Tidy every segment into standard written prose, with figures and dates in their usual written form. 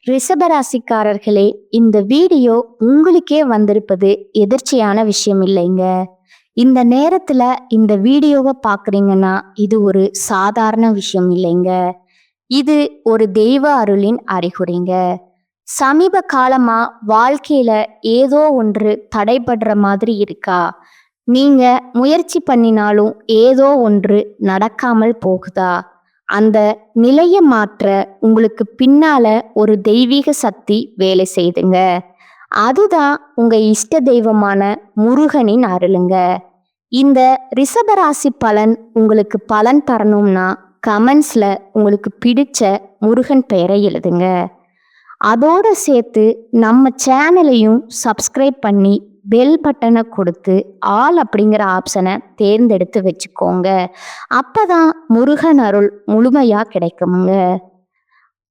ரிஷபராசிக்காரர்களே, இந்த வீடியோ உங்களுக்கே வந்திருப்பது எதிர்ச்சியான விஷயம் இல்லைங்க. இந்த நேரத்துல இந்த வீடியோவை பார்க்குறீங்கன்னா இது ஒரு சாதாரண விஷயம் இல்லைங்க. இது ஒரு தெய்வ அருளின் அறிகுறிங்க. சமீப காலமா வாழ்க்கையில ஏதோ ஒன்று தடைபடுற மாதிரி இருக்கா? நீங்க முயற்சி பண்ணினாலும் ஏதோ ஒன்று நடக்காமல் போகுதா? அந்த நிலைய மாற்ற உங்களுக்கு பின்னால ஒரு தெய்வீக சக்தி வேலை செய்துங்க. அதுதான் உங்க இஷ்ட தெய்வமான முருகனின் அருளுங்க. இந்த ரிஷபராசி பலன் உங்களுக்கு பலன் தரணும்னா கமெண்ட்ஸ்ல உங்களுக்கு பிடிச்ச முருகன் பெயரை எழுதுங்க. அதோட சேர்த்து நம்ம சேனலையும் சப்ஸ்கிரைப் பண்ணி பெல் பட்டனை கொடுத்து ஆல் அப்படிங்கிற ஆப்ஷனை தேர்ந்தெடுத்து வச்சுக்கோங்க. அப்பதான் முருகன் அருள் முழுமையா கிடைக்குமுங்க.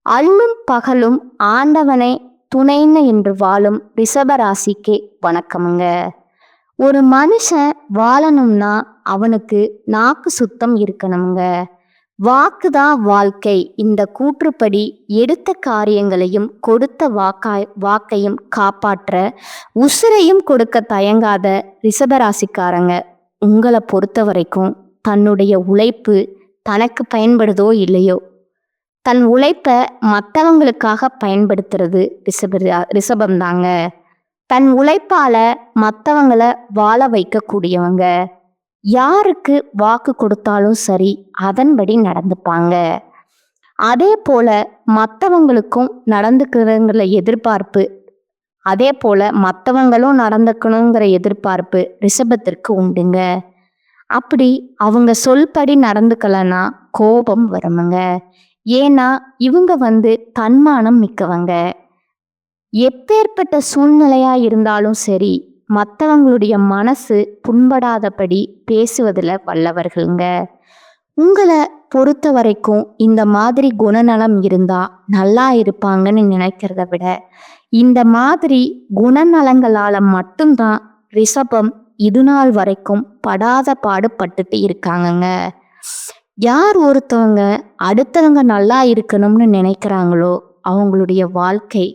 அல்லும் பகலும் ஆண்டவனை துணைன்னு என்று வாழும் ரிஷபராசிக்கு வணக்கமுங்க. ஒரு மனுஷன் வாழணும்னா அவனுக்கு நாக்கு சுத்தம் இருக்கணுங்க. வாக்குதான் வாழ்க்கை. இந்த கூற்றுப்படி எடுத்த காரியங்களையும் கொடுத்த வாக்கையும் காப்பாற்ற உசிரையும் கொடுக்க தயங்காத ரிஷபராசிக்காரங்க உங்களை பொறுத்த வரைக்கும் தன்னுடைய உழைப்பு தனக்கு பயன்படுதோ இல்லையோ, தன் உழைப்பை மற்றவங்களுக்காக பயன்படுத்துறது ரிஷபம்தாங்க. தன் உழைப்பால மற்றவங்களை வாழ வைக்கக்கூடியவங்க. யாருக்கு வாக்கு கொடுத்தாலும் சரி அதன்படி நடந்துப்பாங்க. அதே போல மற்றவங்களுக்கும் நடந்துக்கிறங்கிற எதிர்பார்ப்பு, அதே போல மற்றவங்களும் நடந்துக்கணுங்கிற எதிர்பார்ப்பு ரிஷபத்திற்கு உண்டுங்க. அப்படி அவங்க சொல்படி நடந்துக்கலன்னா கோபம் வருமுங்க. ஏன்னா இவங்க தன்மானம் மிக்கவங்க. எப்பேற்பட்ட சூழ்நிலையா இருந்தாலும் சரி மற்றவங்களுடைய மனசு புண்படாதபடி பேசுவதில் வல்லவர்களுங்க. உங்களை பொறுத்த வரைக்கும் இந்த மாதிரி குணநலம் இருந்தா நல்லா இருப்பாங்கன்னு நினைக்கிறத விட இந்த மாதிரி குணநலங்களால மட்டும்தான் ரிஷபம் இது நாள் வரைக்கும் படாத பாடுபட்டுட்டு இருக்காங்கங்க. யார் ஒருத்தவங்க அடுத்தவங்க நல்லா இருக்கணும்னு நினைக்கிறாங்களோ அவங்களுடைய வாழ்க்கை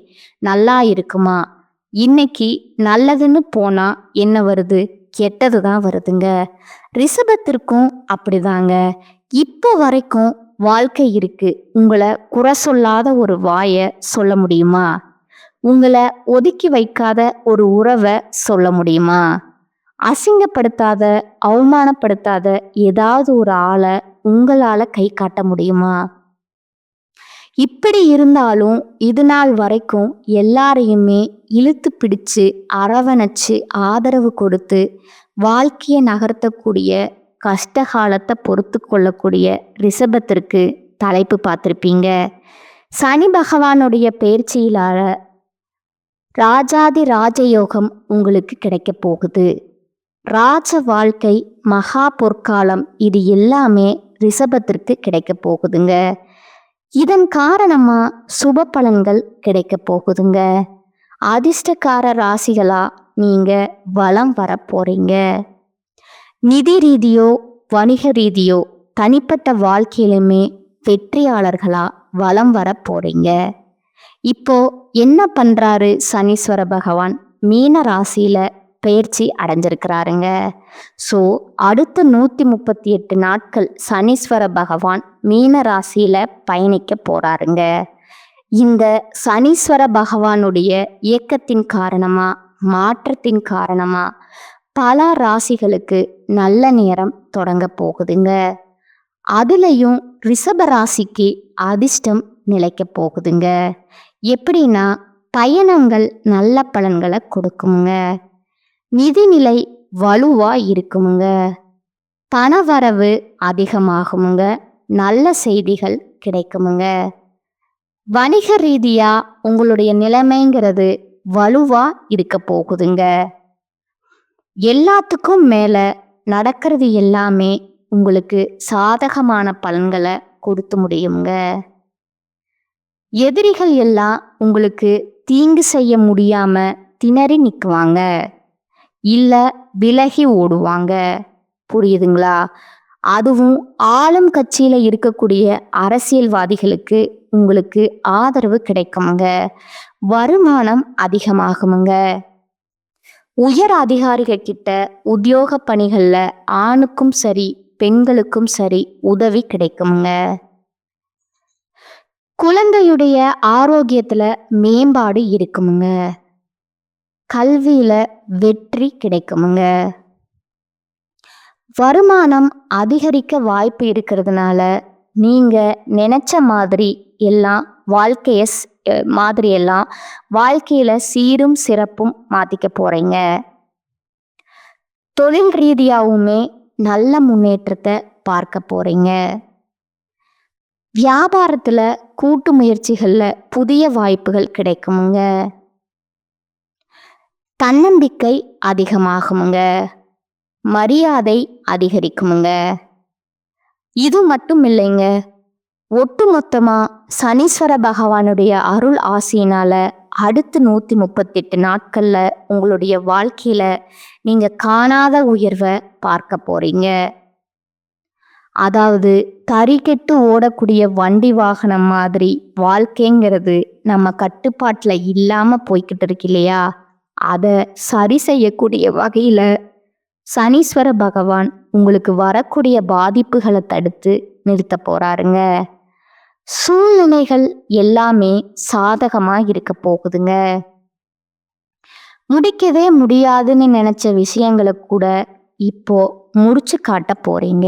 நல்லா இருக்குமா? இன்னைக்கு நல்லதுன்னு போனா என்ன வருது? கெட்டது தான் வருதுங்க. ரிஷபத்திற்கும் அப்படிதாங்க. இப்போ வரைக்கும் வாழ்க்கை இருக்கு. உங்களை குறை சொல்லாத ஒரு வாயை சொல்ல முடியுமா? உங்களை ஒதுக்கி வைக்காத ஒரு உறவை சொல்ல முடியுமா? அசிங்கப்படுத்தாத அவமானப்படுத்தாத ஏதாவது ஒரு ஆளை உங்களால கை காட்ட முடியுமா? இப்படி இருந்தாலும் இது நாள் வரைக்கும் எல்லாரையுமே இழுத்து பிடிச்சு அரவணைச்சு ஆதரவு கொடுத்து வாழ்க்கையை நகர்த்தக்கூடிய கஷ்டகாலத்தை பொறுத்து கொள்ளக்கூடிய ரிஷபத்திற்கு தலைப்பு பார்த்துருப்பீங்க. சனி பகவானுடைய பயிற்சியிலான ராஜாதி ராஜயோகம் உங்களுக்கு கிடைக்க போகுது. ராஜ வாழ்க்கை, மகா பொற்காலம், இது எல்லாமே ரிஷபத்திற்கு கிடைக்க போகுதுங்க. இதன் காரணமா சுப பலன்கள் கிடைக்க போகுதுங்க. அதிர்ஷ்டக்கார ராசிகளா நீங்க வலம் வர போறீங்க. நிதி ரீதியோ வணிக ரீதியோ தனிப்பட்ட வாழ்க்கையிலுமே வெற்றியாளர்களா வலம் வர போறீங்க. இப்போ என்ன பண்றாரு சனீஸ்வர பகவான்? மீன ராசியில பயிற்சி அடைஞ்சிருக்கிறாருங்க. ஸோ அடுத்த 138 நாட்கள் சனீஸ்வர பகவான் மீன ராசியில பயணிக்க போறாருங்க. இந்த சனீஸ்வர பகவானுடைய இயக்கத்தின் காரணமா, மாற்றத்தின் காரணமா பல ராசிகளுக்கு நல்ல நேரம் தொடங்க போகுதுங்க. அதுலயும் ரிஷப ராசிக்கு அதிர்ஷ்டம் நிலைக்க போகுதுங்க. எப்படின்னா பயணங்கள் நல்ல பலன்களை கொடுக்குமுங்க. நிதிநிலை வலுவா இருக்குமுங்க. பணவரவு அதிகமாகுமுங்க. நல்ல செய்திகள் கிடைக்குமுங்க. வணிக ரீதியா உங்களுடைய நிலைமைங்கிறது வலுவா இருக்க போகுதுங்க. எல்லாத்துக்கும் மேல நடக்கிறது எல்லாமே உங்களுக்கு சாதகமான பலன்களை கொடுத்து முடியுங்க. எதிரிகள் எல்லாம் உங்களுக்கு தீங்கு செய்ய முடியாம திணறி நிற்குவாங்க, இல்ல விலகி ஓடுவாங்க. புரியுதுங்களா? அதுவும் ஆளும் கட்சியில இருக்கக்கூடிய அரசியல்வாதிகளுக்கு உங்களுக்கு ஆதரவு கிடைக்குமுங்க. வருமானம் அதிகமாகுமுங்க. உயர் அதிகாரிகள் கிட்ட உத்தியோக பணிகள்ல ஆணுக்கும் சரி பெண்களுக்கும் சரி உதவி கிடைக்குமுங்க. குழந்தையுடைய ஆரோக்கியத்துல மேம்பாடு இருக்குமுங்க. கல்வியில வெற்றி கிடைக்குமுங்க. வருமானம் அதிகரிக்க வாய்ப்பு இருக்கிறதுனால நீங்க நினைச்ச மாதிரி எல்லாம் வாழ்க்கையில சீரும் சிறப்பும் மாத்திக்க போறீங்க. தொழில் ரீதியாவுமே நல்ல முன்னேற்றத்தை பார்க்க போறீங்க. வியாபாரத்துல கூட்டு முயற்சிகள்ல புதிய வாய்ப்புகள் கிடைக்குமுங்க. தன்னம்பிக்கை அதிகமாகுமுங்க. மரியாதை அதிகரிக்குமுங்க. இது மட்டும் இல்லைங்க, ஒட்டுமொத்தமா சனீஸ்வர பகவானுடைய அருள் ஆசியினால அடுத்து 138 நாட்கள்ல உங்களுடைய வாழ்க்கையில நீங்க காணாத உயர்வை பார்க்க போறீங்க. அதாவது தறிகெட்டு ஓடக்கூடிய வண்டி வாகனம் மாதிரி வாழ்க்கைங்கிறது நம்ம கட்டுப்பாட்டுல இல்லாம போய்கிட்டு இருக்கு இல்லையா, அதை சரி செய்யக்கூடிய வகையில சனீஸ்வர பகவான் உங்களுக்கு வரக்கூடிய பாதிப்புகளை தடுத்து நிறுத்த போறாருங்க. சூழ்நிலைகள் எல்லாமே சாதகமா இருக்க போகுதுங்க. முடிக்கவே முடியாதுன்னு நினைச்ச விஷயங்களை கூட இப்போ முடிச்சு காட்ட போறீங்க.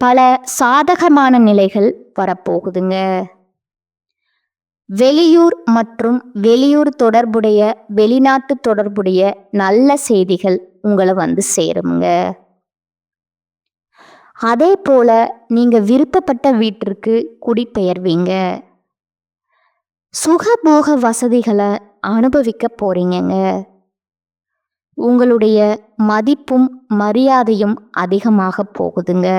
பல சாதகமான நிலைகள் வரப்போகுதுங்க. வெளியூர் மற்றும் வெளிநாட்டு தொடர்புடைய நல்ல செய்திகள் உங்களை வந்து சேருங்க. அதே போல நீங்க விருப்பப்பட்ட வீட்டிற்கு குடிபெயர்வீங்க. சுகபோக வசதிகளை அனுபவிக்க போறீங்க. உங்களுடைய மதிப்பும் மரியாதையும் அதிகமாக போகுதுங்க.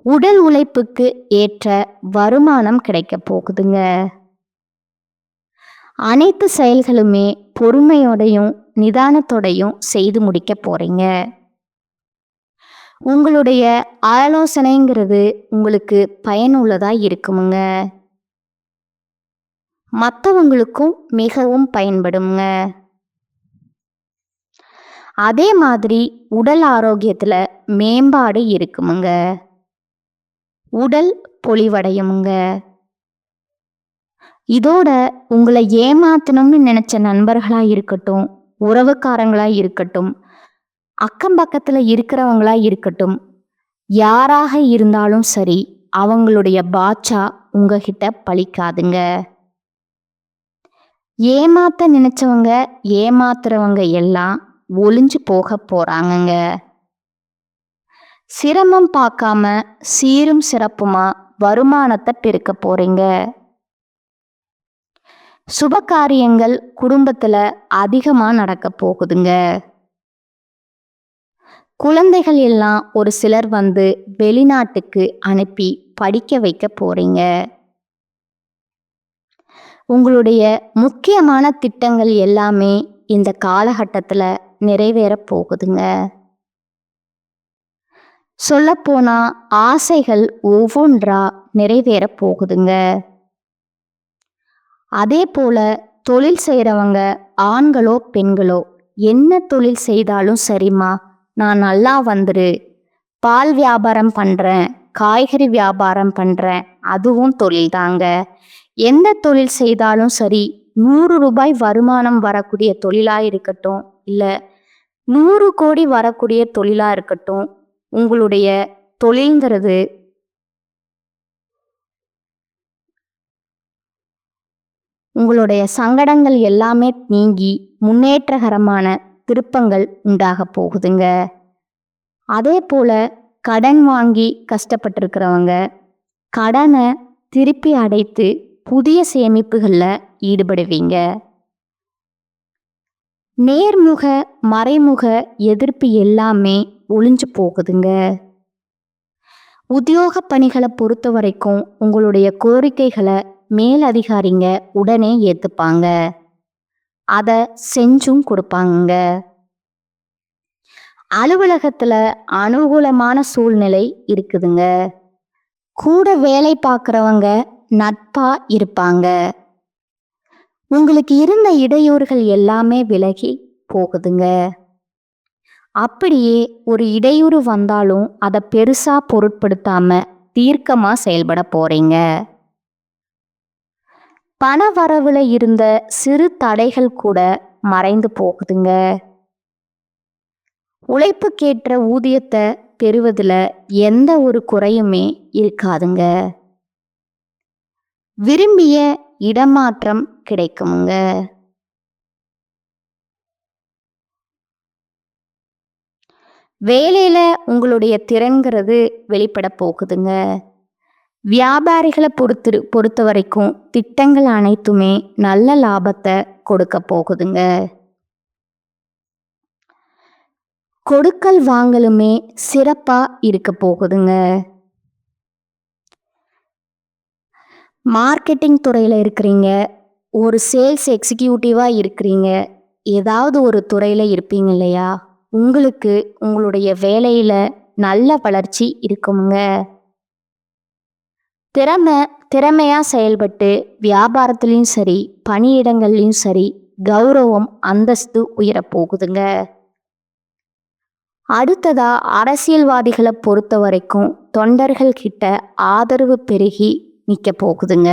உடல் உழைப்புக்கு ஏற்ற வருமானம் கிடைக்க போகுதுங்க. அனைத்து செயல்களுமே பொறுமையோடையும் நிதானத்தோடையும் செய்து முடிக்க போறீங்க. உங்களுடைய ஆலோசனைங்கிறது உங்களுக்கு பயனுள்ளதா இருக்குமுங்க. மற்றவங்களுக்கும் மிகவும் பயன்படுங்க. அதே மாதிரி உடல் ஆரோக்கியத்துல மேம்பாடு இருக்குமுங்க. உடல் பொலிவடையுமுங்க. இதோட உங்களை ஏமாத்தணும்னு நினைச்ச நண்பர்களா இருக்கட்டும், உறவுக்காரங்களா இருக்கட்டும், அக்கம் பக்கத்துல இருக்கிறவங்களா இருக்கட்டும், யாராக இருந்தாலும் சரி அவங்களுடைய பாட்சா உங்ககிட்ட பலிக்காதுங்க. ஏமாத்த நினைச்சவங்க ஏமாத்துறவங்க எல்லாம் ஒளிஞ்சு போக போறாங்கங்க. சிரமம் பார்க்காம சீரும் சிறப்புமா வருமானத்தை பெருக்க போறீங்க. சுபகாரியங்கள் குடும்பத்துல அதிகமா நடக்க போகுதுங்க. குழந்தைகள் எல்லாம் ஒரு சிலர் வந்து வெளிநாட்டுக்கு அனுப்பி படிக்க வைக்க போறீங்க. உங்களுடைய முக்கியமான திட்டங்கள் எல்லாமே இந்த காலகட்டத்துல நிறைவேற போகுதுங்க. சொல்லப்போனா ஆசைகள் ஒவ்வொன்றா நிறைவேற போகுதுங்க. அதே போல தொழில் செய்கிறவங்க ஆண்களோ பெண்களோ என்ன தொழில் செய்தாலும் சரிம்மா, நான் நல்லா வந்துரு, பால் வியாபாரம் பண்ணுறேன், காய்கறி வியாபாரம் பண்ணுறேன், அதுவும் தொழில் தாங்க. எந்த தொழில் செய்தாலும் சரி, 100 ரூபாய் வருமானம் வரக்கூடிய தொழிலாக இருக்கட்டும், இல்லை 100 கோடி வரக்கூடிய தொழிலாக இருக்கட்டும், உங்களுடைய தொழில்ங்கிறது உங்களுடைய சங்கடங்கள் எல்லாமே நீங்கி முன்னேற்றகரமான திருப்பங்கள் உண்டாக போகுதுங்க. அதே போல கடன் வாங்கி கஷ்டப்பட்டிருக்கிறவங்க கடனை திருப்பி அடைத்து புதிய சேமிப்புகளில் ஈடுபடுவீங்க. நேர்முக மறைமுக எதிர்ப்பு எல்லாமே ஒளிஞ்சு போகுதுங்க. உத்தியோக பணிகளை பொறுத்த வரைக்கும் உங்களுடைய கோரிக்கைகளை மேலதிகாரிங்க உடனே ஏற்றுப்பாங்க, அதை செஞ்சும் கொடுப்பாங்க. அலுவலகத்துல அனுகூலமான சூழ்நிலை இருக்குதுங்க. கூட வேலை பார்க்குறவங்க நட்பா இருப்பாங்க. உங்களுக்கு இருந்த இடையூறுகள் எல்லாமே விலகி போகுதுங்க. அப்படியே ஒரு இடையூறு வந்தாலும் அதை பெருசா பொருட்படுத்தாம தீர்க்கமா செயல்பட போறீங்க. பண வரவுல இருந்த சிறு தடைகள் கூட மறைந்து போகுதுங்க. உழைப்புக்கேற்ற ஊதியத்தை பெறுவதுல எந்த ஒரு குறையுமே இருக்காதுங்க. விரும்பிய இடமாற்றம் கிடைக்குமுங்க. வேலையில உங்களுடைய திறன்கிறது வெளிப்பட போகுதுங்க. வியாபாரிகளை பொறுத்த வரைக்கும் திட்டங்கள் அனைத்துமே நல்ல லாபத்தை கொடுக்க போகுதுங்க. கொடுக்கல் வாங்கலுமே சிறப்பா இருக்க போகுதுங்க. மார்க்கெட்டிங் துறையில் இருக்கிறீங்க, ஒரு சேல்ஸ் எக்ஸிக்யூட்டிவாக இருக்கிறீங்க, ஏதாவது ஒரு துறையில் இருப்பீங்க இல்லையா, உங்களுக்கு உங்களுடைய வேலையில் நல்ல வளர்ச்சி இருக்குங்க. திறமையாக செயல்பட்டு வியாபாரத்துலேயும் சரி பணியிடங்கள்லையும் சரி கௌரவம் அந்தஸ்து உயரப்போகுதுங்க. அடுத்ததா அரசியல்வாதிகளை பொறுத்த வரைக்கும் தொண்டர்கள் கிட்ட ஆதரவு பெருகி நிற்க போகுதுங்க.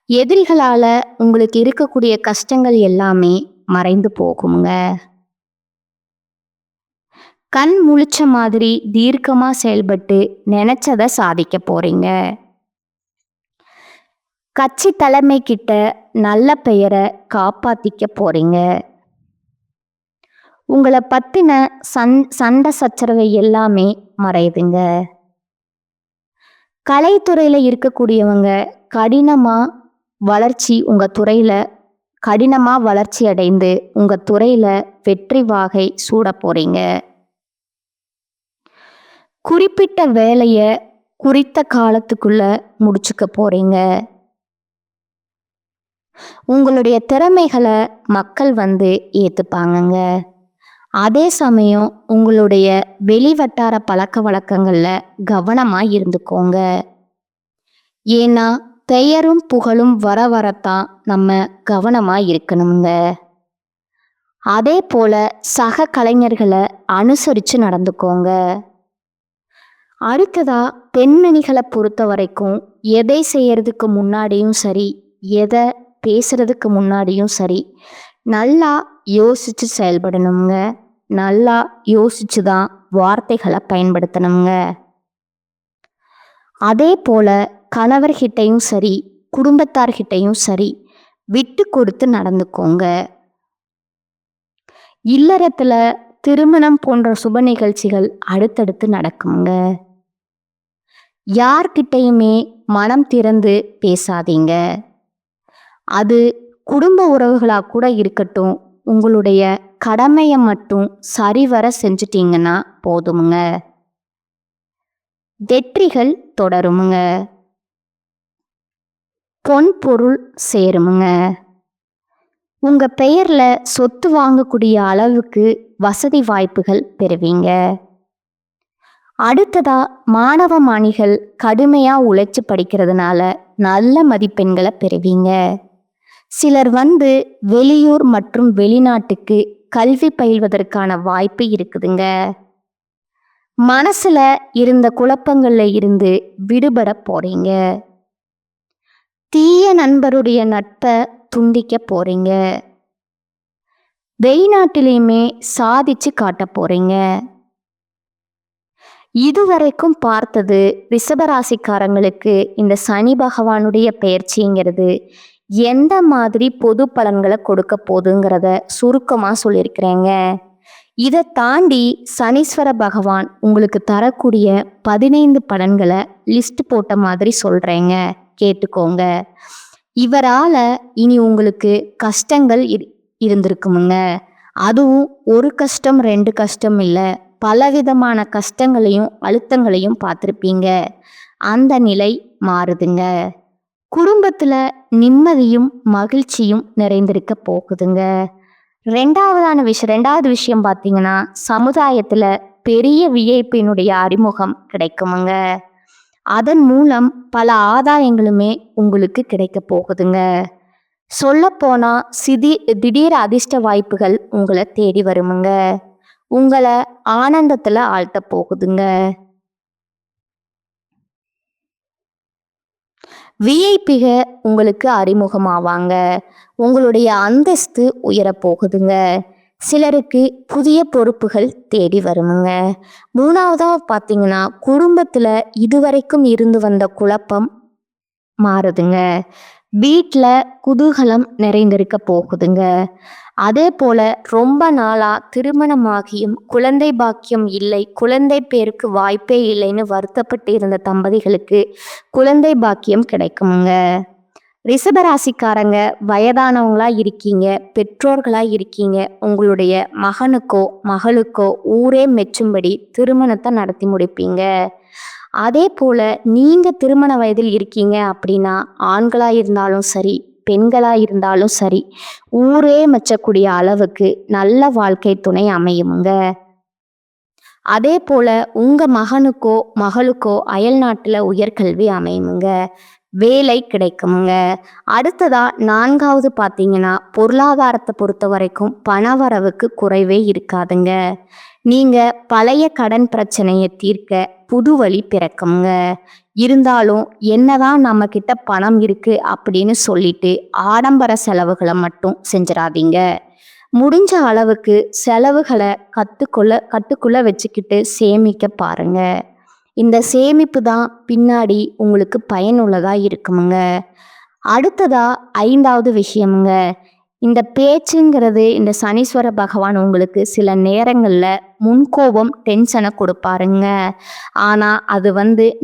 எதிரிகளால உங்களுக்கு இருக்கக்கூடிய கஷ்டங்கள் எல்லாமே மறைந்து போகுங்க. கண் முழிச்ச மாதிரி தீர்க்கமா செயல்பட்டு நினைச்சதை சாதிக்க போறீங்க. கட்சி தலைமை கிட்ட நல்ல பெயரை காப்பாத்திக்க போறீங்க. உங்களை பத்தின சண்டை சச்சரவை எல்லாமே மறையுதுங்க. கலைத்துறையில இருக்கக்கூடியவங்க கடினமா வளர்ச்சி அடைந்து உங்க துறையில வெற்றி வாகை சூட போறீங்க. குறிப்பிட்ட வேலைய குறித்த காலத்துக்குள்ள முடிச்சுக்க போறீங்க. உங்களுடைய திறமைகளை மக்கள் ஏத்துப்பாங்கங்க. அதே சமயம் உங்களுடைய வெளிவட்டார பழக்க வழக்கங்கள்ல கவனமா இருந்துக்கோங்க. ஏன்னா பெயரும் புகழும் வர வரத்தான் நம்ம கவனமா இருக்கணுங்க. அதே போல சக கலைஞர்களை அனுசரிச்சு நடந்துக்கோங்க. அடுத்ததா பெண்மணிகளை பொறுத்த வரைக்கும் எதை செய்யறதுக்கு முன்னாடியும் சரி எதை பேசுறதுக்கு முன்னாடியும் சரி நல்லா யோசிச்சு செயல்படணுங்க. நல்லா யோசிச்சு தான் வார்த்தைகளை பயன்படுத்தணுங்க. அதே போல கணவர்கிட்டையும் சரி குடும்பத்தார்கிட்டையும் சரி விட்டு கொடுத்து நடந்துக்கோங்க. இல்லறத்துல திருமணம் போன்ற சுப நிகழ்ச்சிகள் அடுத்தடுத்து நடக்குங்க. யார்கிட்டையுமே மனம் திறந்து பேசாதீங்க. அது குடும்ப உறவுகளா கூட இருக்கட்டும், உங்களுடைய கடமையை மட்டும் சரிவர செஞ்சிட்டீங்கன்னா போதுமுங்க. வெற்றிகள் தொடருமுங்க. பொன் பொருள் சேருமுங்க. உங்க பெயர்ல சொத்து வாங்கக்கூடிய அளவுக்கு வசதி வாய்ப்புகள் பெறுவீங்க. அடுத்ததா மாணவ மாணிகள் கடுமையா உழைச்சு படிக்கிறதுனால நல்ல மதிப்பெண்களை பெறுவீங்க. சிலர் வெளியூர் மற்றும் வெளிநாட்டுக்கு கல்வி பயில்வதற்கான வாய்ப்பு இருக்குதுங்க. மனசுல இருந்த குழப்பங்கள்ல இருந்து விடுபட போறீங்க. தீய நண்பருடைய நட்பை துண்டிக்க போறீங்க. வெளிநாட்டிலையுமே சாதிச்சு காட்ட போறீங்க. இதுவரைக்கும் பார்த்தது ரிஷபராசிக்காரங்களுக்கு இந்த சனி பகவானுடைய பெயர்ச்சிங்கிறது எந்த மாதிரி பொது பலன்களை கொடுக்க போகுதுங்கிறத சுருக்கமாக சொல்லியிருக்கிறேங்க. இதை தாண்டி சனீஸ்வர பகவான் உங்களுக்கு தரக்கூடிய 15 பலன்களை லிஸ்ட் போட்ட மாதிரி சொல்கிறேங்க, கேட்டுக்கோங்க. இவரால் இனி உங்களுக்கு கஷ்டங்கள் இருந்திருக்குமுங்க. அதுவும் ஒரு கஷ்டம் 2 கஷ்டம் இல்லை, பலவிதமான கஷ்டங்களையும் அழுத்தங்களையும் பார்த்துருப்பீங்க. அந்த நிலை மாறுதுங்க. குடும்பத்தில் நிம்மதியும் மகிழ்ச்சியும் நிறைந்திருக்க போகுதுங்க. ரெண்டாவது விஷயம் பார்த்தீங்கன்னா, சமுதாயத்துல பெரிய விஐபியினுடைய அறிமுகம் கிடைக்குமுங்க. அதன் மூலம் பல ஆதாயங்களுமே உங்களுக்கு கிடைக்க போகுதுங்க. சொல்லப்போனா திடீர் அதிர்ஷ்ட வாய்ப்புகள் உங்களை தேடி வருமுங்க. உங்களை ஆனந்தத்துல ஆழ்த்த போகுதுங்க. விஐபிக உங்களுக்கு அறிமுகமாவாங்க. உங்களுடைய அந்தஸ்து உயரப் போகுதுங்க. சிலருக்கு புதிய பொறுப்புகள் தேடி வருமுங்க. மூணாவதா பார்த்தீங்கன்னா, குடும்பத்துல இதுவரைக்கும் இருந்து வந்த குழப்பம் மாறுதுங்க. வீட்ல குதூகலம் நிறைந்திருக்க போகுதுங்க. அதே போல ரொம்ப நாளா திருமணமாகியும் குழந்தை பாக்கியம் இல்லை, குழந்தை பேருக்கு வாய்ப்பே இல்லைன்னு வருத்தப்பட்டு இருந்த தம்பதிகளுக்கு குழந்தை பாக்கியம் கிடைக்குமுங்க. ரிஷபராசிக்காரங்க வயதானவங்களா இருக்கீங்க, பெற்றோர்களா இருக்கீங்க, உங்களுடைய மகனுக்கோ மகளுக்கோ ஊரே மெச்சும்படி திருமணத்தை நடத்தி முடிப்பீங்க. அதே போல நீங்க திருமண வயதில் இருக்கீங்க அப்படின்னா, ஆண்களா இருந்தாலும் சரி, பெண்களா இருந்தாலும் சரி, ஊரே மெச்சக்கூடிய அளவுக்கு நல்ல வாழ்க்கை துணை அமையுமுங்க. அதே போல உங்க மகனுக்கோ மகளுக்கோ அயல் நாட்டுல உயர்கல்வி அமையுமுங்க. வேலை கிடைக்குமுங்க. அடுத்ததா 4வது பார்த்தீங்கன்னா, பொருளாதாரத்தை பொறுத்த வரைக்கும் பணவரவுக்கு குறைவே இருக்காதுங்க. நீங்க பழைய கடன் பிரச்சனையை தீர்க்க புது வழி பிறக்குங்க. இருந்தாலும் என்னதான் நம்ம கிட்ட பணம் இருக்கு அப்படின்னு சொல்லிட்டு ஆடம்பர செலவுகளை மட்டும் செஞ்சிடாதீங்க. முடிஞ்ச அளவுக்கு செலவுகளை கட்டுக்குள்ள வச்சுக்கிட்டு சேமிக்க பாருங்க. இந்த சேமிப்பு தான் பின்னாடி உங்களுக்கு பயனுள்ளதா இருக்குமுங்க. அடுத்ததா 5வது விஷயமுங்க. இந்த பேச்சுங்கிறது இந்த சனீஸ்வர பகவான் உங்களுக்கு சில நேரங்கள்ல முன்கோபம் டென்ஷனை கொடுப்பாருங்க. ஆனா அது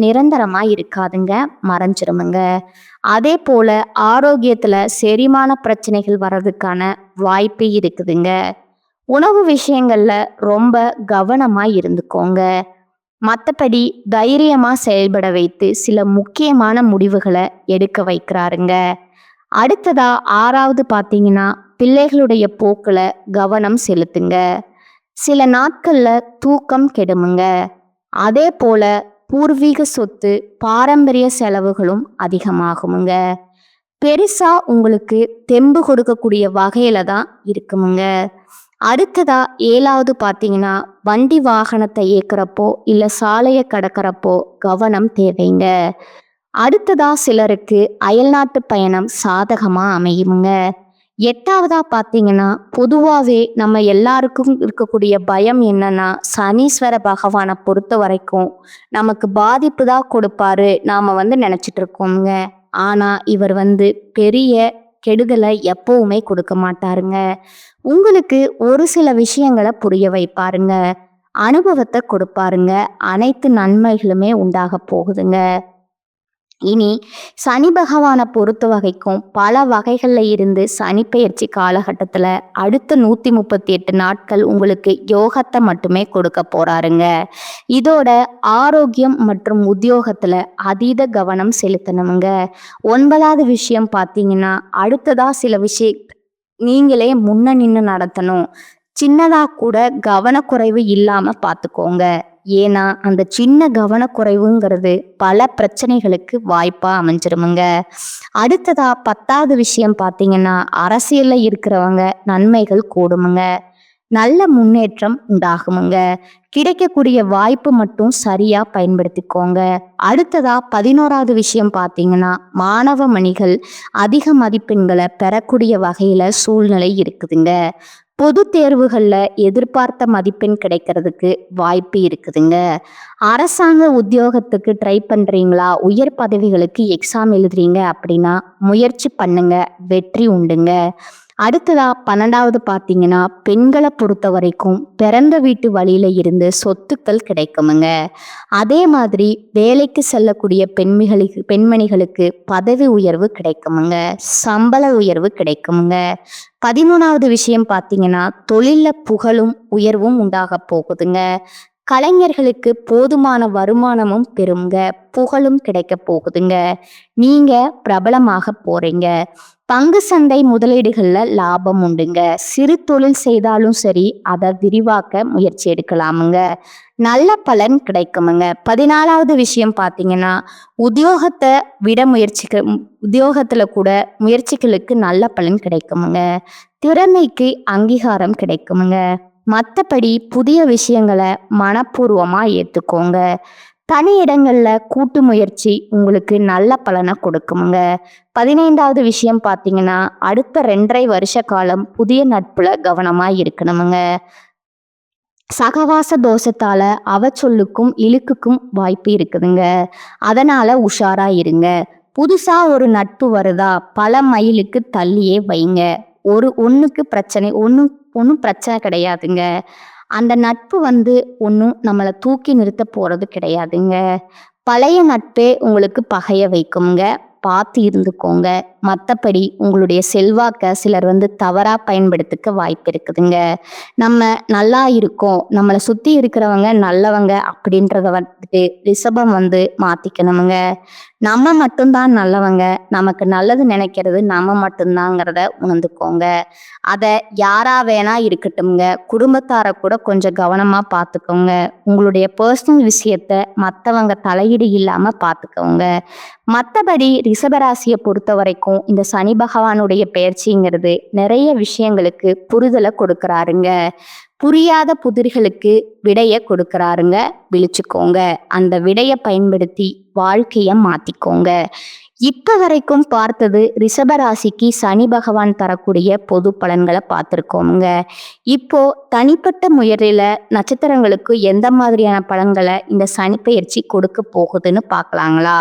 நிரந்தரமா இருக்காதுங்க, மறைஞ்சிருமுங்க. அதே போல ஆரோக்கியத்துல செரிமான பிரச்சனைகள் வர்றதுக்கான வாய்ப்பு இருக்குதுங்க. உணவு விஷயங்கள்ல ரொம்ப கவனமா இருந்துக்கோங்க. மற்றபடி தைரியமா செயல்பட வைத்து சில முக்கியமான முடிவுகளை எடுக்க வைக்கிறாருங்க. அடுத்ததா 6வது பார்த்தீங்கன்னா, பிள்ளைகளுடைய போக்குல கவனம் செலுத்துங்க. சில நாட்கள்ல தூக்கம் கெடுமுங்க. அதே போல பூர்வீக சொத்து, பாரம்பரிய செலவுகளும் அதிகமாகுமுங்க. பெருசா உங்களுக்கு தெம்பு கொடுக்கக்கூடிய வகையில தான் இருக்குமுங்க. அடுத்ததா 7வது பார்த்தீங்கன்னா, வண்டி வாகனத்தை இயக்குறப்போ இல்லை சாலையை கடக்கிறப்போ கவனம் தேவைங்க. அடுத்ததா சிலருக்கு அயல்நாட்டு பயணம் சாதகமா அமையுமுங்க. 8வதா பார்த்தீங்கன்னா, பொதுவாகவே நம்ம எல்லாருக்கும் இருக்கக்கூடிய பயம் என்னன்னா, சனீஸ்வர பகவானை பொறுத்த வரைக்கும் நமக்கு பாதிப்பு தான் கொடுப்பாரு நாம நினைச்சிட்டு இருக்கோங்க. ஆனா இவர் பெரிய கெடுதலை எப்பவுமே கொடுக்க மாட்டாருங்க. உங்களுக்கு ஒரு சில விஷயங்களை புரிய வைப்பாருங்க. அனுபவத்தை கொடுப்பாருங்க. அனைத்து நன்மைகளுமே உண்டாக போகுதுங்க. இனி சனி பகவானை பொறுத்த வகைக்கும் பல வகைகள்ல இருந்து சனி பெயர்ச்சி காலகட்டத்துல அடுத்த 138 நாட்கள் உங்களுக்கு யோகத்தை மட்டுமே கொடுக்க போறாருங்க. இதோட ஆரோக்கியம் மற்றும் உத்தியோகத்துல அதீத கவனம் செலுத்தணுங்க. 9வது விஷயம் பார்த்தீங்கன்னா, அடுத்ததா சில விஷயம் நீங்களே முன்ன நின்று நடத்தணும். சின்னதா கூட கவனக்குறைவு இல்லாம பார்த்துக்கோங்க. ஏன்னா அந்த சின்ன கவனக்குறைவுங்கிறது பல பிரச்சனைகளுக்கு வாய்ப்பா அமைஞ்சிருமுங்க. அடுத்ததா 10வது விஷயம் பார்த்தீங்கன்னா, அரசியல்ல இருக்கிறவங்க நன்மைகள் கூடுமுங்க. நல்ல முன்னேற்றம் உண்டாகுமுங்க. கிடைக்கக்கூடிய வாய்ப்பு மட்டும் சரியா பயன்படுத்திக்கோங்க. அடுத்ததா 11வது விஷயம் பார்த்தீங்கன்னா, மாணவ மணிகள் அதிக மதிப்பெண்களை பெறக்கூடிய வகையில சூழ்நிலை இருக்குதுங்க. பொது தேர்வுகள்ல எதிர்பார்த்த மதிப்பெண் கிடைக்கிறதுக்கு வாய்ப்பு இருக்குதுங்க. அரசாங்க உத்தியோகத்துக்கு ட்ரை பண்றீங்களா, உயர் பதவிகளுக்கு எக்ஸாம் எழுதுறீங்க அப்படின்னா முயற்சி பண்ணுங்க, வெற்றி உண்டுங்க. அடுத்ததா 12வது பார்த்தீங்கன்னா, பெண்களை பொறுத்த வரைக்கும் பிறந்த வீட்டு வழியில இருந்து சொத்துக்கள் கிடைக்குமுங்க. அதே மாதிரி வேலைக்கு செல்லக்கூடிய பெண்மணிகளுக்கு பதவி உயர்வு கிடைக்குமுங்க, சம்பள உயர்வு கிடைக்குமுங்க. 13வது விஷயம் பார்த்தீங்கன்னா, தொழில புகழும் உயர்வும் உண்டாக போகுதுங்க. கலைஞர்களுக்கு போதுமான வருமானமும் பெறுங்க, புகழும் கிடைக்க போகுதுங்க. நீங்க பிரபலமாக போறீங்க. பங்கு சந்தை முதலீடுகள்ல லாபம் உண்டுங்க. சிறு தொழில் செய்தாலும் சரி, அதை விரிவாக்க முயற்சி எடுக்கலாமுங்க. நல்ல பலன் கிடைக்குமுங்க. 14வது விஷயம் பார்த்தீங்கன்னா, உத்தியோகத்தை விட உத்தியோகத்துல கூட முயற்சிகளுக்கு நல்ல பலன் கிடைக்குமுங்க. திறமைக்கு அங்கீகாரம் கிடைக்குமுங்க. மற்றபடி புதிய விஷயங்களை மனப்பூர்வமா ஏத்துக்கோங்க. தனி இடங்கள்ல கூட்டு முயற்சி உங்களுக்கு நல்ல பலனை கொடுக்குமுங்க. 15வது விஷயம் பார்த்தீங்கன்னா, அடுத்த 2.5 வருஷ காலம் புதிய நட்புல கவனமா இருக்கணுமுங்க. சகவாச தோஷத்தால அவச்சொல்லுக்கும் இழுக்குக்கும் வாய்ப்பு இருக்குதுங்க. அதனால உஷாரா இருங்க. புதுசா ஒரு நட்பு வருதா, பல மைலுக்கு தள்ளியே வைங்க. ஒன்றும் பிரச்சனை கிடையாதுங்க. அந்த நட்பு ஒன்றும் நம்மளை தூக்கி நிறுத்த போறது கிடையாதுங்க. பழைய நட்பே உங்களுக்கு பகைய வைக்குங்க. பார்த்து இருந்துக்கோங்க. மற்றபடி உங்களுடைய செல்வாக்க சிலர் தவறா பயன்படுத்திக்க வாய்ப்பு இருக்குதுங்க. நம்ம நல்லா இருக்கோம், நம்மளை சுத்தி இருக்கிறவங்க நல்லவங்க அப்படின்றத ரிஷபம் மாத்திக்கணுமுங்க. நம்ம மட்டும்தான் நல்லவங்க, நமக்கு நல்லது நினைக்கிறது நம்ம மட்டும்தாங்கிறத உணர்ந்துக்கோங்க. அதை யாரா வேணா இருக்கட்டும்ங்க, குடும்பத்தார கூட கொஞ்சம் கவனமா பார்த்துக்கோங்க. உங்களுடைய பர்சனல் விஷயத்த மற்றவங்க தலையீடு இல்லாம பார்த்துக்கோங்க. மற்றபடி ரிஷபராசியை பொறுத்த வரைக்கும் இந்த சனி பகவானுடைய பெயர்ச்சிங்கிறது நிறைய விஷயங்களுக்கு புரிதலை கொடுக்கறாருங்க. புரியாத புதிர்களுக்கு விடைய கொடுக்கறாருங்க. விழிச்சுக்கோங்க. அந்த விடையை பயன்படுத்தி வாழ்க்கைய மாத்திக்கோங்க. இப்ப வரைக்கும் பார்த்தது ரிஷபராசிக்கு சனி பகவான் தரக்கூடிய பொது பலன்களை பார்த்துருக்கோமுங்க. இப்போ தனிப்பட்ட முயற்சியில நட்சத்திரங்களுக்கு எந்த மாதிரியான பலன்களை இந்த சனி பெயர்ச்சி கொடுக்க போகுதுன்னு பார்க்கலாங்களா?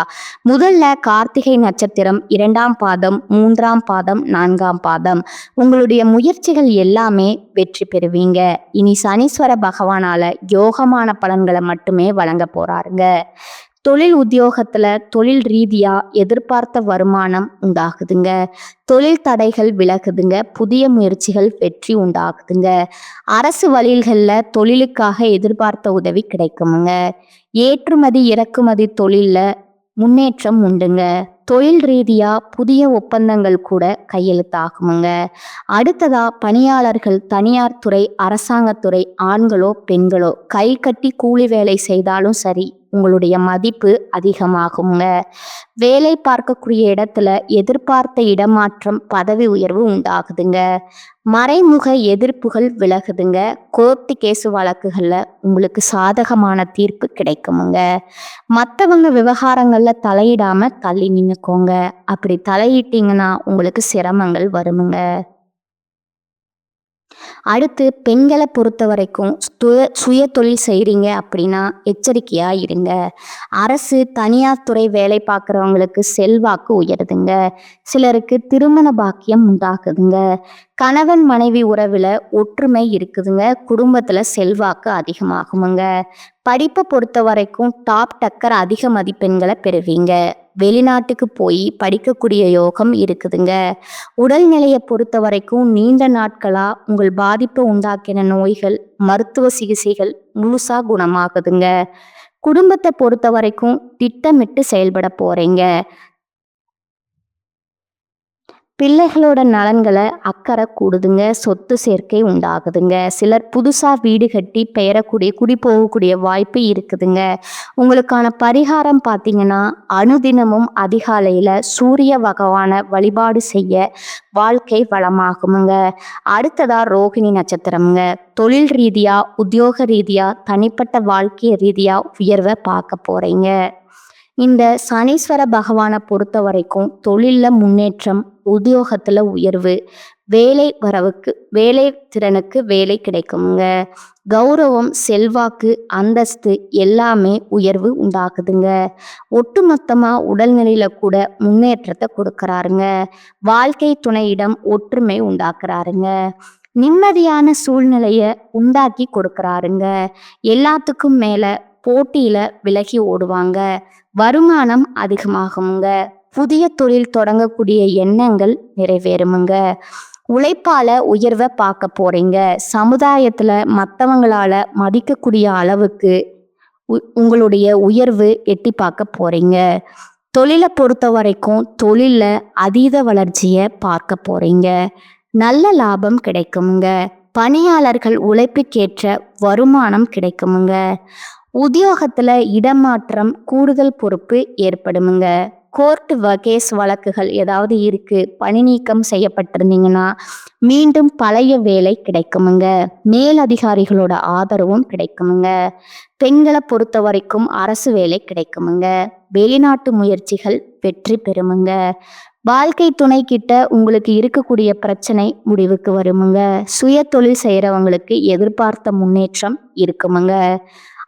முதல்ல கார்த்திகை நட்சத்திரம் 2ஆம் பாதம், 3ஆம் பாதம், 4ஆம் பாதம். உங்களுடைய முயற்சிகள் எல்லாமே வெற்றி பெறுவீங்க. இனி சனீஸ்வர பகவானால யோகமான பலன்களை மட்டுமே வழங்க போறாருங்க. தொழில் உத்தியோகத்துல தொழில் ரீதியா எதிர்பார்த்த வருமானம் உண்டாகுதுங்க. தொழில் தடைகள் விலகுதுங்க. புதிய முயற்சிகள் வெற்றி உண்டாகுதுங்க. அரசு வழிகள்ல தொழிலுக்காக எதிர்பார்த்த உதவி கிடைக்குமுங்க. ஏற்றுமதி இறக்குமதி தொழில்ல முன்னேற்றம் உண்டுங்க. தொழில் ரீதியா புதிய ஒப்பந்தங்கள் கூட கையெழுத்தாகுமுங்க. அடுத்ததா பணியாளர்கள் தனியார் துறை, அரசாங்கத்துறை, ஆண்களோ பெண்களோ கை கட்டி கூலி வேலை செய்தாலும் சரி, உங்களுடைய மதிப்பு அதிகமாகுங்க. வேலை பார்க்கக்கூடிய இடத்துல எதிர்பார்த்த இடமாற்றம், பதவி உயர்வு உண்டாகுதுங்க. மறைமுக எதிர்ப்புகள் விலகுதுங்க. கோர்ட்டு கேசு வழக்குகள்ல உங்களுக்கு சாதகமான தீர்ப்பு கிடைக்குமுங்க. மற்றவங்க விவகாரங்கள்ல தலையிடாம தள்ளி நின்னுக்கோங்க. அப்படி தலையிட்டீங்கன்னா உங்களுக்கு சிரமங்கள் வருமுங்க. அடுத்து பெண்களை பொறுத்த வரைக்கும் சுய தொழில் செய்கிறீங்க அப்படின்னா எச்சரிக்கையா இருங்க. அரசு தனியார் துறை வேலை பார்க்குறவங்களுக்கு செல்வாக்கு உயருதுங்க. சிலருக்கு திருமண பாக்கியம் உண்டாகுதுங்க. கணவன் மனைவி உறவில் ஒற்றுமை இருக்குதுங்க. குடும்பத்தில் செல்வாக்கு அதிகமாகுமுங்க. படிப்பை பொறுத்த வரைக்கும் டாப் டக்கர் அதிக மதிப்பெண்களை பெறுவீங்க. வெளிநாட்டுக்கு போய் படிக்கக்கூடிய யோகம் இருக்குதுங்க. உடல்நிலையை பொறுத்த வரைக்கும் நீண்ட நாட்களா உங்கள் பாதிப்பை உண்டாக்கின நோய்கள், மருத்துவ சிகிச்சைகள் முழுசா குணமாகுதுங்க. குடும்பத்தை பொறுத்த வரைக்கும் திட்டமிட்டு செயல்பட போறீங்க. பிள்ளைகளோட நலன்களை அக்கறை கூடுதுங்க. சொத்து சேர்க்கை உண்டாகுதுங்க. சிலர் புதுசா வீடு கட்டி குடி போகக்கூடிய வாய்ப்பு இருக்குதுங்க. உங்களுக்கான பரிகாரம் பார்த்தீங்கன்னா, அனுதினமும் அதிகாலையில சூரிய பகவானை வழிபாடு செய்ய வாழ்க்கை வளமாகுமுங்க. அடுத்ததா ரோகிணி நட்சத்திரம்ங்க. தொழில் ரீதியா, உத்தியோக ரீதியா, தனிப்பட்ட வாழ்க்கை ரீதியா உயர்வை பார்க்க போறீங்க. இந்த சனீஸ்வர பகவானை பொறுத்த வரைக்கும் தொழில்ல முன்னேற்றம், உத்தியோகத்துல உயர்வு, வேலை திறனுக்கு வேலை கிடைக்குங்க. கௌரவம், செல்வாக்கு, அந்தஸ்து எல்லாமே உயர்வு உண்டாகுதுங்க. ஒட்டுமொத்தமா உடல்நிலையில கூட முன்னேற்றத்தை கொடுக்கறாருங்க. வாழ்க்கை துணையிடம் ஒற்றுமை உண்டாக்குறாருங்க. நிம்மதியான சூழ்நிலைய உண்டாக்கி கொடுக்கறாருங்க. எல்லாத்துக்கும் மேல போட்டியில விலகி ஓடுவாங்க. வருமானம் அதிகமாகுங்க. புதிய தொழில் தொடங்கக்கூடிய எண்ணங்கள் நிறைவேறுமுங்க. உழைப்பால உயர்வை பார்க்க போறீங்க. சமுதாயத்துல மற்றவங்களால மதிக்கக்கூடிய அளவுக்கு உங்களுடைய உயர்வு எட்டி பார்க்க போறீங்க. தொழிலை பொறுத்த வரைக்கும் தொழில்ல அதீத வளர்ச்சியை பார்க்க போறீங்க. நல்ல லாபம் கிடைக்குமுங்க. பணியாளர்கள் உழைப்புக்கேற்ற வருமானம் கிடைக்குமுங்க. உத்தியோகத்துல இடமாற்றம், கூடுதல் பொறுப்பு ஏற்படுமுங்க. கோர்ட் கேஸ் வழக்குகள் ஏதாவது இருக்கு, பணி நீக்கம் செய்யப்பட்டிருந்தீங்கன்னா மீண்டும் பழைய வேலை கிடைக்குமுங்க. மேலதிகாரிகளோட ஆதரவும் கிடைக்குமுங்க. பெண்களை பொறுத்த வரைக்கும் அரசு வேலை கிடைக்குமுங்க. வெளிநாட்டு முயற்சிகள் வெற்றி பெறுமுங்க. வாழ்க்கை துணை கிட்ட உங்களுக்கு இருக்கக்கூடிய பிரச்சனை முடிவுக்கு வருமுங்க. சுய தொழில் செய்யறவங்களுக்கு எதிர்பார்த்த முன்னேற்றம் இருக்குமுங்க.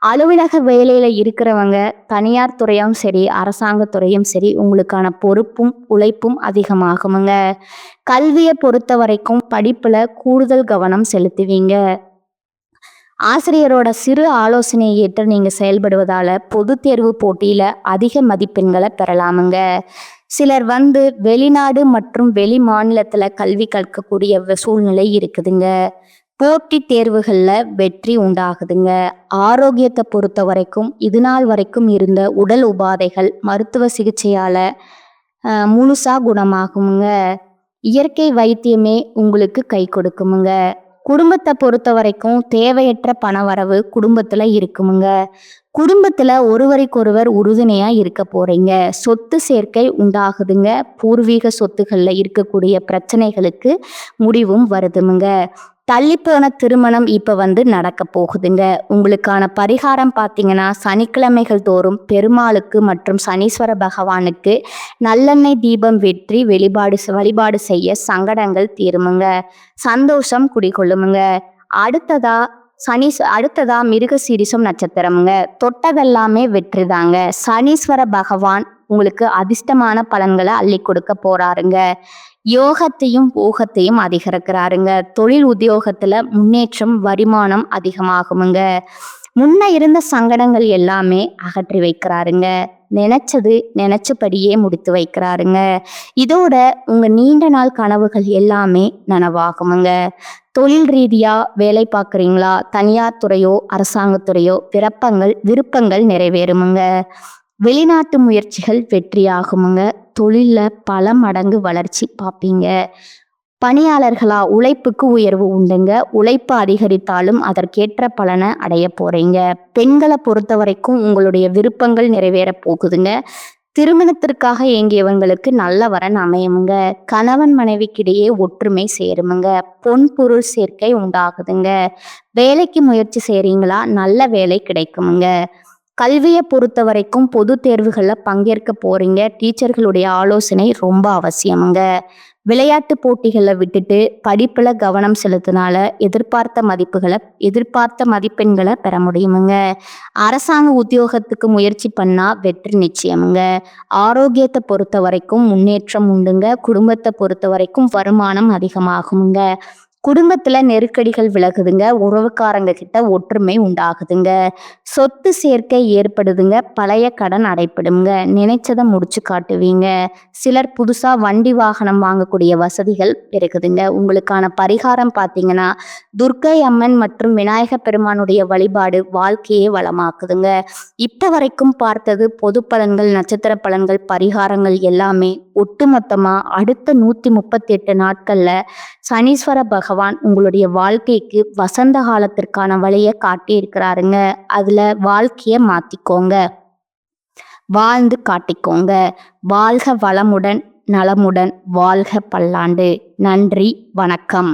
அலுவலக வேலையில இருக்கிறவங்க தனியார் துறையும் சரி, அரசாங்க துறையும் சரி, உங்களுக்கான பொறுப்பும் உழைப்பும் அதிகமாகுமுங்க. கல்வியை பொறுத்த வரைக்கும் படிப்புல கூடுதல் கவனம் செலுத்துவீங்க. ஆசிரியரோட சிறு ஆலோசனையை ஏற்று நீங்க செயல்படுவதால பொது தேர்வு போட்டியில அதிக மதிப்பெண்களை பெறலாமுங்க. சிலர் வெளிநாடு மற்றும் வெளி மாநிலத்துல கல்வி கற்கக்கூடிய சூழ்நிலை இருக்குதுங்க. போட்டி தேர்வுகள்ல வெற்றி உண்டாகுதுங்க. ஆரோக்கியத்தை பொறுத்த வரைக்கும் இது நாள் வரைக்கும் இருந்த உடல் உபாதைகள் மருத்துவ சிகிச்சையால முழுசா குணமாகுமுங்க. இயற்கை வைத்தியமே உங்களுக்கு கை கொடுக்குமுங்க. குடும்பத்தை பொறுத்த வரைக்கும் தேவையற்ற பணவரவு குடும்பத்துல இருக்குமுங்க. குடும்பத்துல ஒருவருக்கொருவர் உறுதுணையா இருக்க போறீங்க. சொத்து சேர்க்கை உண்டாகுதுங்க. பூர்வீக சொத்துக்கள்ல இருக்கக்கூடிய பிரச்சனைகளுக்கு முடிவும் வருதுமுங்க. தள்ளிப்போன திருமணம் இப்ப நடக்க போகுதுங்க. உங்களுக்கான பரிகாரம் பார்த்தீங்கன்னா சனிக்கிழமைகள் தோறும் பெருமாளுக்கு மற்றும் சனீஸ்வர பகவானுக்கு நல்லெண்ணெய் தீபம் வெற்றி வழிபாடு செய்ய சங்கடங்கள் தீருமுங்க. சந்தோஷம் குடிகொள்ளுமுங்க. அடுத்ததா மிருகசீரிசம் நட்சத்திரமுங்க. தொட்டதெல்லாமே வெற்றிதாங்க. சனீஸ்வர பகவான் உங்களுக்கு அதிர்ஷ்டமான பலன்களை அள்ளி கொடுக்க போறாருங்க. யோகத்தையும் ஊகத்தையும் அதிகரிக்கிறாருங்க. தொழில் உத்தியோகத்துல முன்னேற்றம், வருமானம் அதிகமாகுமுங்க. முன்ன இருந்த சங்கடங்கள் எல்லாமே அகற்றி வைக்கிறாருங்க. நினைச்சபடியே முடித்து வைக்கிறாருங்க. இதோட உங்க நீண்ட நாள் கனவுகள் எல்லாமே நனவாகுமுங்க. தொழில் ரீதியா வேலை பார்க்குறீங்களா? தனியார் துறையோ அரசாங்கத்துறையோ விருப்பங்கள் நிறைவேறுமுங்க. வெளிநாட்டு முயற்சிகள் வெற்றியாகுமுங்க. தொழில்ல பல மடங்கு வளர்ச்சி பார்ப்பீங்க. பணியாளர்களா உழைப்புக்கு உயர்வு உண்டுங்க. உழைப்பு அதிகரித்தாலும் அதற்கேற்ற பலனை அடைய போறீங்க. பெண்களை பொறுத்த வரைக்கும் உங்களுடைய விருப்பங்கள் நிறைவேற போகுதுங்க. திருமணத்திற்காக ஏங்கியவங்களுக்கு நல்ல வரன் அமையுமுங்க. கணவன் மனைவிக்கிடையே ஒற்றுமை சேருமுங்க. பொன் பொருள் சேர்க்கை உண்டாகுதுங்க. வேலைக்கு முயற்சி செய்றீங்களா? நல்ல வேலை கிடைக்குமுங்க. கல்வியை பொறுத்த வரைக்கும் பொது தேர்வுகளில் பங்கேற்க போறீங்க. டீச்சர்களுடைய ஆலோசனை ரொம்ப அவசியமுங்க. விளையாட்டு போட்டிகளில் விட்டுட்டு படிப்புல கவனம் செலுத்தினால எதிர்பார்த்த மதிப்பெண்களை பெற முடியுமுங்க. அரசாங்க உத்தியோகத்துக்கு முயற்சி பண்ணா வெற்றி நிச்சயமுங்க. ஆரோக்கியத்தை பொறுத்த வரைக்கும் முன்னேற்றம் உண்டுங்க. குடும்பத்தை பொறுத்த வரைக்கும் வருமானம் அதிகமாகுங்க. குடும்பத்துல நெருக்கடிகள் விலகுதுங்க. உறவுக்காரங்க கிட்ட ஒற்றுமை உண்டாகுதுங்க. சொத்து சேர்க்கை ஏற்படுதுங்க. பழைய கடன் அடைப்படுங்க. நினைச்சதை முடிச்சு காட்டுவீங்க. சிலர் புதுசா வண்டி வாகனம் வாங்கக்கூடிய வசதிகள் பெருகுதுங்க. உங்களுக்கான பரிகாரம் பார்த்தீங்கன்னா துர்க்கை அம்மன் மற்றும் விநாயக பெருமானுடைய வழிபாடு வாழ்க்கையே வளமாக்குதுங்க. இப்ப வரைக்கும் பார்த்தது பொது பலன்கள், நட்சத்திர பலன்கள், பரிகாரங்கள் எல்லாமே ஒட்டுமொத்தமா அடுத்த 138 நாட்கள்ல சனீஸ்வர பகவான் உங்களுடைய வாழ்க்கைக்கு வசந்த காலத்திற்கான வழியை காட்டி இருக்கிறாருங்க. அதுல வாழ்க்கைய மாத்திக்கோங்க, வாழ்ந்து காட்டிக்கோங்க. வாழ்க வளமுடன், நலமுடன், வாழ்க பல்லாண்டு. நன்றி, வணக்கம்.